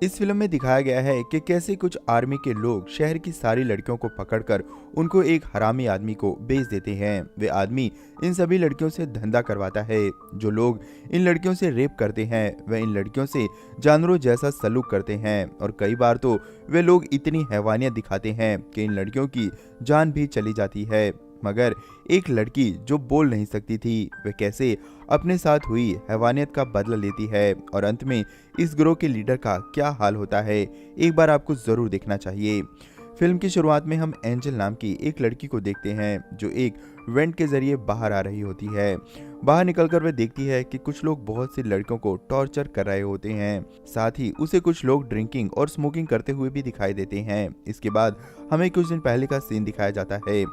इस फिल्म में दिखाया गया है कि कैसे कुछ आर्मी के लोग शहर की सारी लड़कियों को पकड़कर उनको एक हरामी आदमी को बेच देते हैं। वे आदमी इन सभी लड़कियों से धंधा करवाता है। जो लोग इन लड़कियों से रेप करते हैं वे इन लड़कियों से जानवरों जैसा सलूक करते हैं और कई बार तो वे लोग इतनी हैवानियत दिखाते हैं कि इन लड़कियों की जान भी चली जाती है। मगर एक लड़की जो बोल नहीं सकती थी, वे कैसे अपने साथ हुई हैवानियत का बदला लेती है और अंत में इस ग्रोह के लीडर का क्या हाल होता है, एक बार आपको जरूर देखना चाहिए। फिल्म की शुरुआत में हम एंजल नाम की एक लड़की को देखते हैं जो एक वेंट के जरिए बाहर आ रही होती है। बाहर निकलकर वह देखती है कि कुछ लोग बहुत सी लड़कियों को टॉर्चर कर रहे होते हैं। साथ ही उसे कुछ लोग ड्रिंकिंग और स्मोकिंग करते हुए भी दिखाई देते हैं। इसके बाद हमें कुछ दिन पहले का सीन दिखाया जाता है।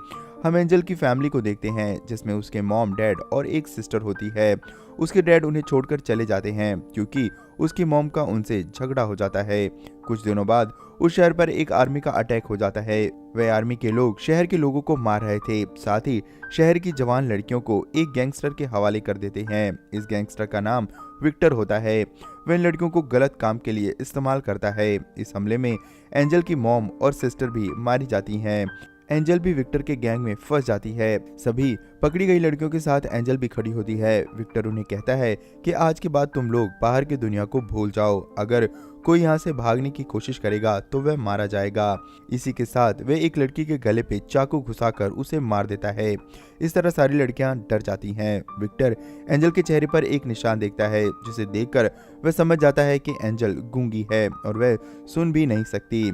हम एंजल की फैमिली को देखते हैं जिसमें उसके मॉम, डैड और एक सिस्टर होती है। उसके डैड उन्हें छोड़कर चले जाते हैं क्योंकि उसकी मॉम का उनसे झगड़ा हो जाता है। कुछ दिनों बाद उस शहर पर एक आर्मी का अटैक हो जाता है। वह आर्मी के लोग शहर के लोगों को मार रहे थे, साथ ही शहर की जवान लड़कियों को एक गैंगस्टर के हवाले कर देते हैं। इस गैंगस्टर का नाम विक्टर होता है। वह इन लड़कियों को गलत काम के लिए इस्तेमाल करता है। इस हमले में एंजल की मॉम और सिस्टर भी मारी जाती हैं। एंजल भी विक्टर के गैंग में फंस जाती है। सभी पकड़ी गई लड़कियों के साथ एंजल भी खड़ी होती है। विक्टर उन्हें कहता है कि आज के बाद तुम लोग बाहर की दुनिया को भूल जाओ। अगर कोई यहाँ से भागने की कोशिश करेगा तो वह मारा जाएगा। इसी के साथ वह एक लड़की के गले पे चाकू घुसाकर उसे मार देता है। इस तरह सारी लड़कियां डर जाती हैं। विक्टर एंजल के चेहरे पर एक निशान देखता है जिसे देखकर वह समझ जाता है कि एंजल गूंगी है और वह सुन भी नहीं सकती।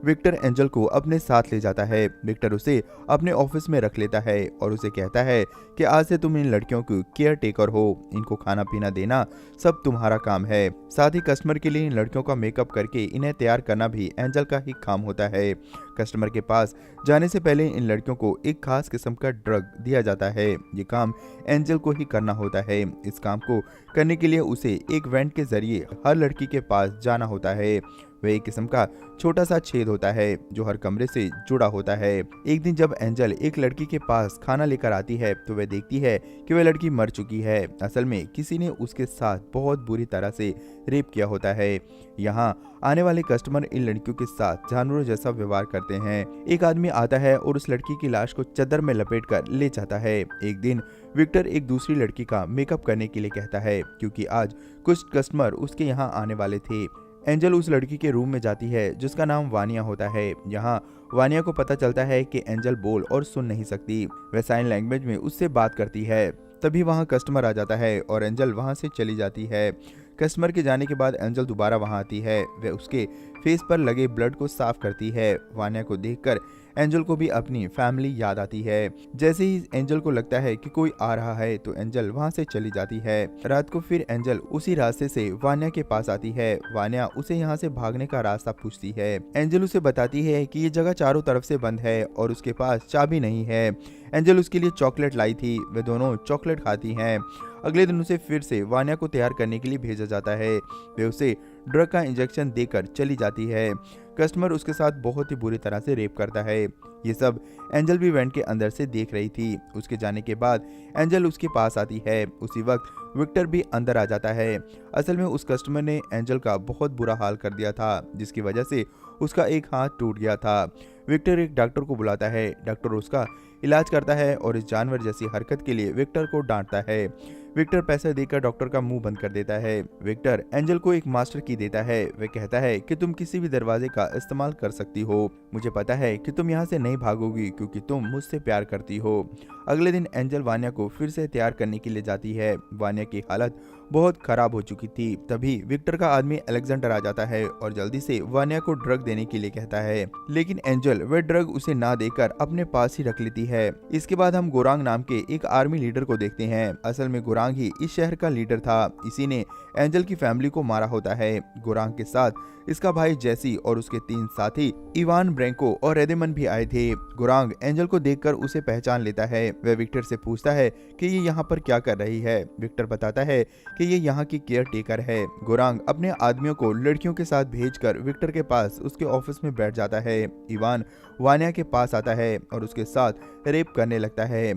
विक्टर एंजल को अपने साथ ले जाता है। विक्टर उसे अपने ऑफिस में रख लेता है और उसे कहता है कि आज से तुम इन लड़कियों की केयर टेकर हो। इनको खाना पीना देना सब तुम्हारा काम है। साथ ही कस्टमर के लिए इन लड़कियों का मेकअप करके इन्हें तैयार करना भी एंजल का ही काम होता है। कस्टमर के पास जाने से पहले इन लड़कियों को एक खास किस्म का ड्रग दिया जाता है। ये काम एंजल को ही करना होता है। इस काम को करने के लिए उसे एक वेंट के जरिए हर लड़की के पास जाना होता है। वह एक किस्म का छोटा सा छेद होता है जो हर कमरे से जुड़ा होता है। एक दिन जब एंजल एक लड़की के पास खाना लेकर आती है तो वह देखती है कि वह लड़की मर चुकी है। असल में किसी ने उसके साथ बहुत बुरी तरह से रेप किया होता है। यहाँ आने वाले कस्टमर इन लड़कियों के साथ जानवरों जैसा व्यवहार करते हैं। एक आदमी आता है और उस लड़की की लाश को चादर में लपेटकर ले जाता है। एक दिन विक्टर एक दूसरी लड़की का मेकअप करने के लिए कहता है क्योंकि आज कुछ कस्टमर उसके यहाँ आने वाले थे। एंजल उस लड़की के रूम में जाती है जिसका नाम वानिया होता है। यहाँ वानिया को पता चलता है कि एंजल बोल और सुन नहीं सकती। वह साइन लैंग्वेज में उससे बात करती है। तभी वहाँ कस्टमर आ जाता है और एंजल वहाँ से चली जाती है। कस्टमर के जाने के बाद एंजल दोबारा वहाँ आती है। वह उसके फेस पर लगे ब्लड को साफ करती है। वानिया को देखकर एंजल को भी अपनी फैमिली याद आती है। जैसे ही एंजल को लगता है कि कोई आ रहा है तो एंजल वहां से चली जाती है। रात को फिर एंजल उसी रास्ते से वानिया के पास आती है। वानिया उसे यहाँ से भागने का रास्ता पूछती है। एंजल उसे बताती है कि ये जगह चारों तरफ से बंद है और उसके पास चाबी नहीं है। एंजल उसके लिए चॉकलेट लाई थी। वे दोनों चॉकलेट खाती हैं। अगले दिन उसे फिर से वानिया को तैयार करने के लिए भेजा जाता है। वे उसे ड्रग का इंजेक्शन देकर चली जाती है। कस्टमर उसके साथ बहुत ही बुरी तरह से रेप करता है। ये सब एंजल भी वेंट के अंदर से देख रही थी। उसके जाने के बाद एंजल उसके पास आती है। उसी वक्त विक्टर भी अंदर आ जाता है। असल में उस कस्टमर ने एंजल का बहुत बुरा हाल कर दिया था जिसकी वजह से उसका एक हाथ टूट गया था। विक्टर एक डॉक्टर को बुलाता है। डॉक्टर उसका इलाज करता है और इस जानवर जैसी हरकत के लिए विक्टर को डांटता है। विक्टर पैसा देकर डॉक्टर का मुंह बंद कर देता है। विक्टर एंजल को एक मास्टर की देता है। वह कहता है कि तुम किसी भी दरवाजे का इस्तेमाल कर सकती हो। मुझे पता है कि तुम यहाँ से नहीं भागोगी क्योंकि तुम मुझसे प्यार करती हो। अगले दिन एंजल वानिया को फिर से तैयार करने के लिए जाती है। वानिया की हालत बहुत खराब हो चुकी थी। तभी विक्टर का आदमी अलेक्जेंडर आ जाता है और जल्दी से वानिया को ड्रग देने के लिए कहता है, लेकिन एंजल वह ड्रग उसे ना देकर अपने पास ही रख लेती है। इसके बाद हम गोरांग नाम के एक आर्मी लीडर को देखते हैं। असल में गोरांग ही इस शहर का लीडर था। इसी ने एंजल की फैमिली को मारा होता है। गोरांग के साथ इसका भाई जैसी और उसके 3 साथी इवान, ब्रेंको और रेदेमन भी आए थे। गोरांग एंजल को देखकर उसे पहचान लेता है। वह विक्टर से पूछता है कि ये यहाँ पर क्या कर रही है। विक्टर बताता है कि ये यहाँ की केयर टेकर है। गोरांग अपने आदमियों को लड़कियों के साथ भेजकर विक्टर के पास उसके ऑफिस में बैठ जाता है। इवान वान्या के पास आता है और उसके साथ रेप करने लगता है।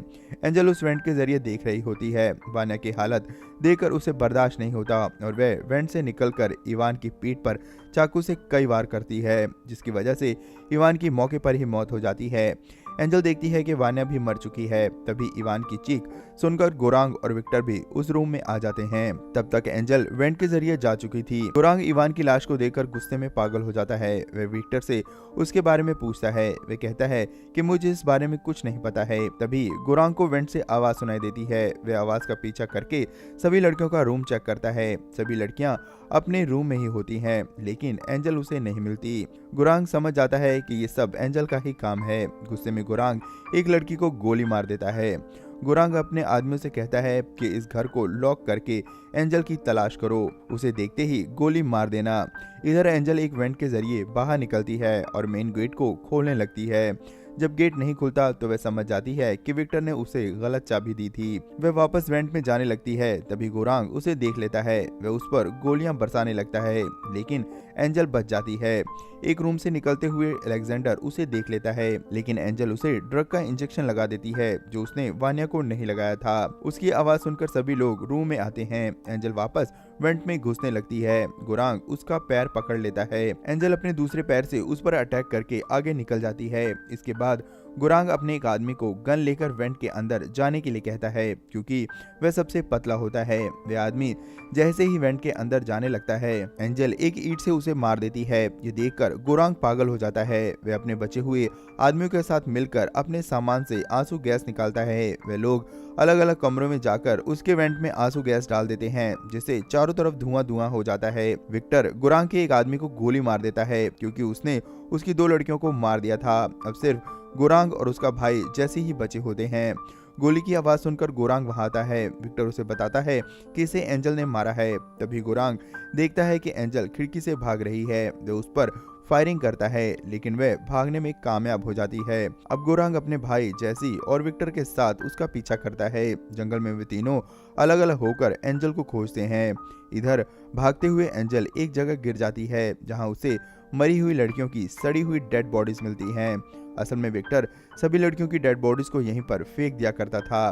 एंजल उस वेंट के जरिए देख रही होती है। वान्या की हालत देखकर उसे बर्दाश्त नहीं होता और वह वेंट से निकलकर इवान की पीठ पर चाकू से कई वार करती है, जिसकी वजह से इवान की मौके पर ही मौत हो जाती है। एंजल देखती है कि वान्या भी मर चुकी है। तभी इवान की चीख सुनकर गोरांग और विक्टर भी उस रूम में आ जाते हैं। तब तक एंजल वेंट के जरिए जा चुकी थी। गोरांग इवान की लाश को देखकर गुस्से में पागल हो जाता है। वह विक्टर से उसके बारे में पूछता है। वह कहता है कि मुझे इस बारे में कुछ नहीं पता है। तभी गोरांग को वेंट से आवाज सुनाई देती है। वह आवाज का पीछा करके सभी लड़कियों का रूम चेक करता है। सभी लड़कियां अपने रूम में ही होती हैं, लेकिन एंजल उसे नहीं मिलती। गोरांग समझ जाता है कि ये सब एंजल का ही काम है। गुस्से में गोरांग एक लड़की को गोली मार देता है। गोरांग अपने आदमियों से कहता है कि इस घर को लॉक करके एंजल की तलाश करो, उसे देखते ही गोली मार देना। इधर एंजल एक वेंट के जरिए बाहर निकलती है और मेन गेट को खोलने लगती है। जब गेट नहीं खुलता तो वह समझ जाती है कि विक्टर ने उसे गलत चाबी दी थी। वह वापस वेंट में जाने लगती है। तभी गोरांग उसे देख लेता है। वह उस पर गोलियां बरसाने लगता है, लेकिन एंजल बच जाती है। एक रूम से निकलते हुए अलेक्जेंडर उसे देख लेता है, लेकिन एंजल उसे ड्रग का इंजेक्शन लगा देती है जो उसने वान्या को नहीं लगाया था। उसकी आवाज सुनकर सभी लोग रूम में आते हैं। एंजल वापस वेंट में घुसने लगती है। गोरांग उसका पैर पकड़ लेता है। एंजल अपने दूसरे पैर से उस पर अटैक करके आगे निकल जाती है। इसके बाद गोरांग अपने एक आदमी को गन लेकर वेंट के अंदर जाने के लिए कहता है, क्योंकि वह सबसे पतला होता है। वह आदमी जैसे ही वेंट के अंदर जाने लगता है, एंजल एक ईंट से उसे मार देती है। ये देखकर गोरांग पागल हो जाता है। वह अपने बचे हुए आदमियों के साथ मिलकर अपने सामान से आंसू गैस निकालता है। वे लोग अलग अलग कमरों में जाकर उसके वेंट में आंसू गैस डाल देते हैं, जिससे चारों तरफ धुआं धुआं हो जाता है। विक्टर गोरांग के एक आदमी को गोली मार देता है, क्योंकि उसने उसकी 2 लड़कियों को मार दिया था। अब सिर्फ गोरांग और उसका भाई जैसे ही बचे होते हैं। गोली की आवाज सुनकर गोरांग वहां आता है। विक्टर उसे बताता है कि इसे एंजल ने मारा है। तभी गोरांग देखता है कि एंजल खिड़की से भाग रही है। वह उस पर फायरिंग करता है, लेकिन वह भागने में कामयाब हो जाती है। अब गोरांग अपने भाई जैसी और विक्टर के साथ उसका पीछा करता है। जंगल में वे तीनों अलग अलग होकर एंजल को खोजते हैं। इधर भागते हुए एंजल एक जगह गिर जाती है, जहां उसे मरी हुई लड़कियों की सड़ी हुई डेड बॉडीज मिलती हैं। असल में विक्टर सभी लड़कियों की डेड बॉडीज को यहीं पर फेंक दिया करता था।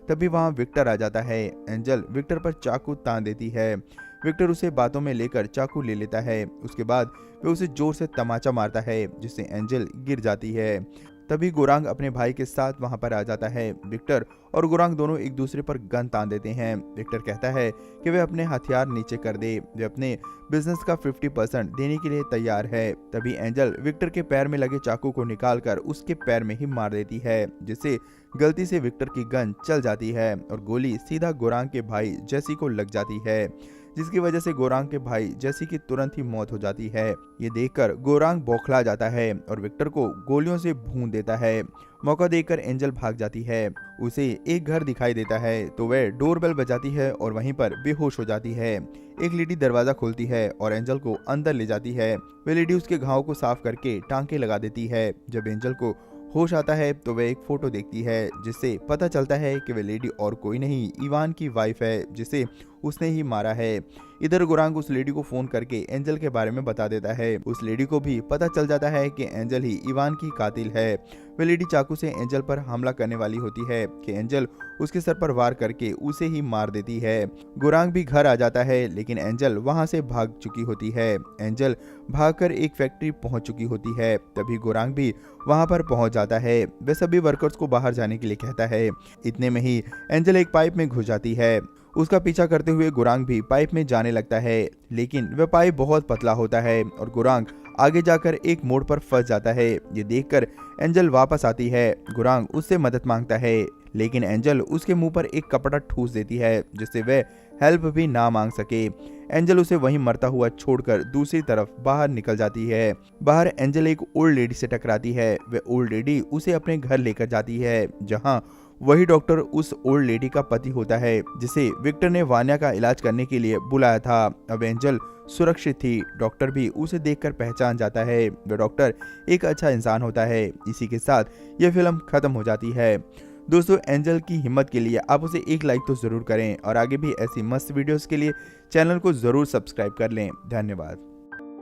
तभी वहां विक्टर आ जाता है। एंजल विक्टर पर चाकू तान देती है। विक्टर उसे बातों में लेकर चाकू ले लेता है। उसके बाद वह उसे जोर से तमाचा मारता है, जिससे एंजल गिर जाती है। तभी गोरांग अपने भाई के साथ वहां पर आ जाता है। विक्टर और गोरांग दोनों एक दूसरे पर गन तान देते हैं। विक्टर कहता है कि वह अपने हथियार नीचे कर दे, वे अपने बिजनेस का 50% देने के लिए तैयार है। तभी एंजल विक्टर के पैर में लगे चाकू को निकालकर उसके पैर में ही मार देती है, जिससे गलती से विक्टर की गन चल जाती है और गोली सीधा गोरांग के भाई जैसी को लग जाती है, जिसकी वजह से गोरांग के भाई जैसी की तुरंत ही मौत हो जाती है। ये देखकर गोरांग बौखला जाता है और विक्टर को गोलियों से भून देता है। मौका देखकर एंजल भाग जाती है। उसे एक घर दिखाई देता है तो वह डोरबेल बजाती है और वहीं पर बेहोश हो जाती है। एक लेडी दरवाजा खोलती है और एंजल को अंदर ले जाती है। वह लेडी उसके घाव को साफ करके टांके लगा देती है। जब एंजल को होश आता है तो वह एक फोटो देखती है, जिससे पता चलता है कि वह लेडी और कोई नहीं इवान की वाइफ है, जिसे उसने ही मारा है। इधर गोरांग उस लेडी को फोन करके एंजल के बारे में बता देता है। उस लेडी को भी पता चल जाता है कि एंजल ही इवान की कातिल है। वह लेडी चाकू से एंजल पर हमला करने वाली होती है कि एंजल उसके सर पर वार करके उसे ही मार देती है। गोरांग भी घर आ जाता है, लेकिन एंजल वहां से भाग चुकी होती है। एंजल भागकर एक फैक्ट्री पहुंच चुकी होती है। तभी गोरांग भी वहां पर पहुंच जाता है। वह सभी वर्कर्स को बाहर जाने के लिए कहता है। इतने में ही एंजल एक पाइप में घुस जाती है। उसका पीछा करते हुए गोरांग भी पाइप में जाने लगता है, लेकिन वह पाइप बहुत पतला होता है और गोरांग आगे जाकर एक मोड़ पर फंस जाता है। ये देखकर एंजल वापस आती है। गोरांग उससे मदद मांगता है, लेकिन एंजल उसके मुंह पर एक कपड़ा ठूस देती है, जिससे वह हेल्प भी ना मांग सके। एंजल उसे वहीं मरता हुआ छोड़कर दूसरी तरफ बाहर निकल जाती है। बाहर एंजल एक ओल्ड लेडी से टकराती है। वह ओल्ड लेडी उसे अपने घर लेकर जाती है, जहां वही डॉक्टर उस ओल्ड लेडी का पति होता है, जिसे विक्टर ने वान्या का इलाज करने के लिए बुलाया था। अब एंजल सुरक्षित थी। डॉक्टर भी उसे देखकर पहचान जाता है। वह डॉक्टर एक अच्छा इंसान होता है। इसी के साथ यह फिल्म खत्म हो जाती है। दोस्तों एंजल की हिम्मत के लिए आप उसे एक लाइक तो ज़रूर करें और आगे भी ऐसी मस्त वीडियोस के लिए चैनल को ज़रूर सब्सक्राइब कर लें। धन्यवाद।